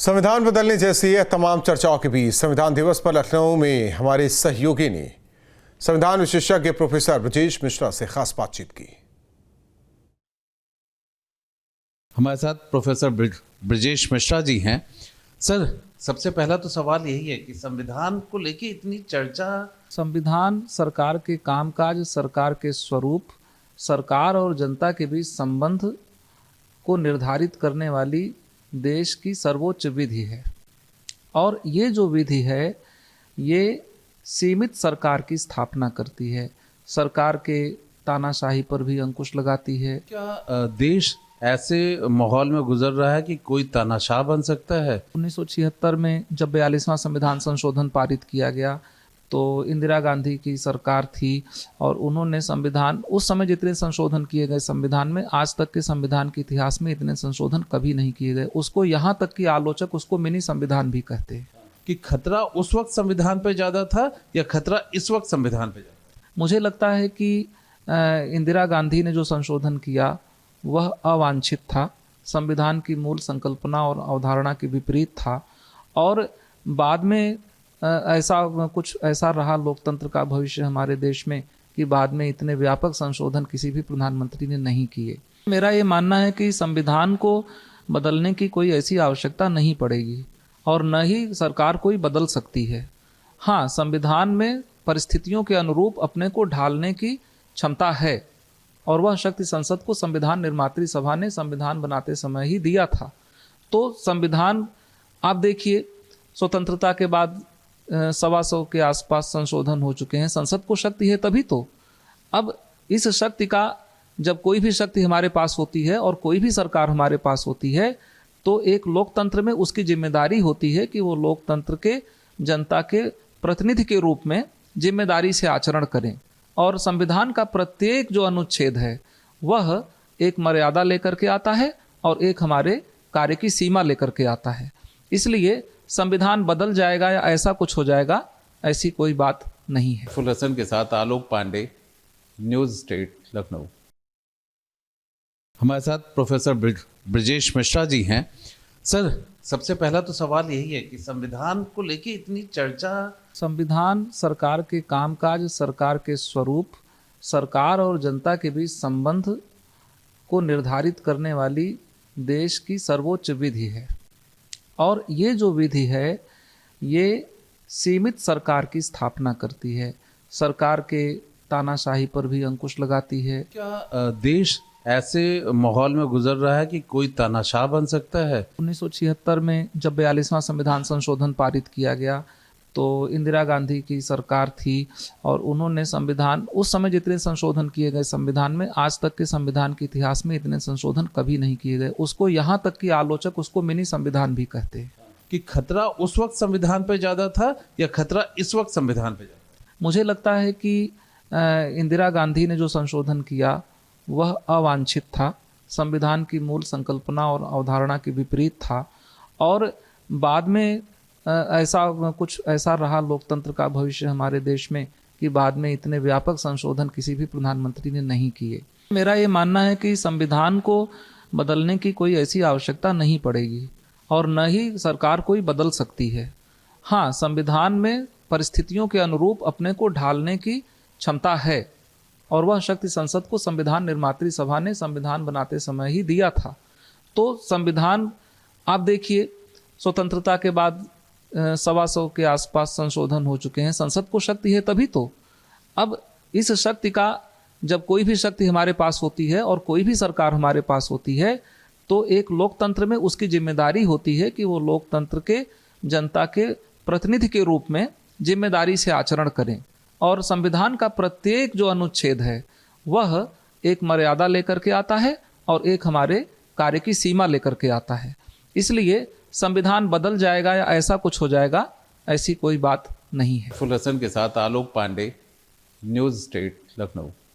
संविधान बदलने जैसी है तमाम चर्चाओं के बीच संविधान दिवस पर लखनऊ में हमारे सहयोगी ने संविधान विशेषज्ञ प्रोफेसर ब्रजेश मिश्रा से खास बातचीत की। हमारे साथ प्रोफेसर ब्रजेश मिश्रा जी हैं। सर, सबसे पहला तो सवाल यही है कि संविधान को लेके इतनी चर्चा। संविधान सरकार के कामकाज, सरकार के स्वरूप, सरकार और जनता के बीच संबंध को निर्धारित करने वाली देश की सर्वोच्च विधि है। और ये जो विधि है ये सीमित सरकार की स्थापना करती है, सरकार के तानाशाही पर भी अंकुश लगाती है। क्या देश ऐसे माहौल में गुजर रहा है कि कोई तानाशाह बन सकता है? 1976 में जब 42वां संविधान संशोधन पारित किया गया तो इंदिरा गांधी की सरकार थी और उन्होंने संविधान, उस समय जितने संशोधन किए गए संविधान में, आज तक के संविधान के इतिहास में इतने संशोधन कभी नहीं किए गए। उसको यहाँ तक कि आलोचक उसको मिनी संविधान भी कहते हैं। कि खतरा उस वक्त संविधान पे ज़्यादा था या खतरा इस वक्त संविधान पे ज़्यादा? मुझे लगता है कि इंदिरा गांधी ने जो संशोधन किया वह अवांछित था, संविधान की मूल संकल्पना और अवधारणा के विपरीत था। और बाद में कुछ ऐसा रहा लोकतंत्र का भविष्य हमारे देश में कि बाद में इतने व्यापक संशोधन किसी भी प्रधानमंत्री ने नहीं किए। मेरा ये मानना है कि संविधान को बदलने की कोई ऐसी आवश्यकता नहीं पड़ेगी और न ही सरकार कोई बदल सकती है। हाँ, संविधान में परिस्थितियों के अनुरूप अपने को ढालने की क्षमता है और वह शक्ति संसद को संविधान निर्मात्री सभा ने संविधान बनाते समय ही दिया था। तो संविधान, आप देखिए, स्वतंत्रता के बाद 125 के आसपास संशोधन हो चुके हैं। संसद को शक्ति है तभी तो। अब इस शक्ति का, जब कोई भी शक्ति हमारे पास होती है और कोई भी सरकार हमारे पास होती है तो एक लोकतंत्र में उसकी जिम्मेदारी होती है कि वो लोकतंत्र के जनता के प्रतिनिधि के रूप में जिम्मेदारी से आचरण करें। और संविधान का प्रत्येक जो अनुच्छेद है वह एक मर्यादा लेकर के आता है और एक हमारे कार्य की सीमा लेकर के आता है। इसलिए संविधान बदल जाएगा या ऐसा कुछ हो जाएगा, ऐसी कोई बात नहीं है। फुल हसन के साथ आलोक पांडे, न्यूज़ स्टेट, लखनऊ। हमारे साथ प्रोफेसर ब्रजेश मिश्रा जी हैं। सर, सबसे पहला तो सवाल यही है कि संविधान को लेके इतनी चर्चा। संविधान सरकार के कामकाज, सरकार के स्वरूप, सरकार और जनता के बीच संबंध को निर्धारित करने वाली देश की सर्वोच्च विधि है। और ये जो विधि है ये सीमित सरकार की स्थापना करती है, सरकार के तानाशाही पर भी अंकुश लगाती है। क्या देश ऐसे माहौल में गुजर रहा है कि कोई तानाशाह बन सकता है? 1976 में जब 42वां संविधान संशोधन पारित किया गया तो इंदिरा गांधी की सरकार थी और उन्होंने संविधान, उस समय जितने संशोधन किए गए संविधान में, आज तक के संविधान के इतिहास में इतने संशोधन कभी नहीं किए गए। उसको यहाँ तक कि आलोचक उसको मिनी संविधान भी कहते हैं। कि खतरा उस वक्त संविधान पे ज़्यादा था या खतरा इस वक्त संविधान पे ज़्यादा? मुझे लगता है कि इंदिरा गांधी ने जो संशोधन किया वह अवांछित था, संविधान की मूल संकल्पना और अवधारणा के विपरीत था। और बाद में कुछ ऐसा रहा लोकतंत्र का भविष्य हमारे देश में कि बाद में इतने व्यापक संशोधन किसी भी प्रधानमंत्री ने नहीं किए। मेरा ये मानना है कि संविधान को बदलने की कोई ऐसी आवश्यकता नहीं पड़ेगी और न ही सरकार कोई बदल सकती है। हाँ, संविधान में परिस्थितियों के अनुरूप अपने को ढालने की क्षमता है और वह शक्ति संसद को संविधान निर्मात्री सभा ने संविधान बनाते समय ही दिया था। तो संविधान, आप देखिए, स्वतंत्रता के बाद 125 के आसपास संशोधन हो चुके हैं। संसद को शक्ति है तभी तो। अब इस शक्ति का, जब कोई भी शक्ति हमारे पास होती है और कोई भी सरकार हमारे पास होती है तो एक लोकतंत्र में उसकी जिम्मेदारी होती है कि वो लोकतंत्र के जनता के प्रतिनिधि के रूप में जिम्मेदारी से आचरण करें। और संविधान का प्रत्येक जो अनुच्छेद है वह एक मर्यादा लेकर के आता है और एक हमारे कार्य की सीमा लेकर के आता है। इसलिए संविधान बदल जाएगा या ऐसा कुछ हो जाएगा, ऐसी कोई बात नहीं है। फुल हसन के साथ आलोक पांडे, न्यूज़ स्टेट, लखनऊ।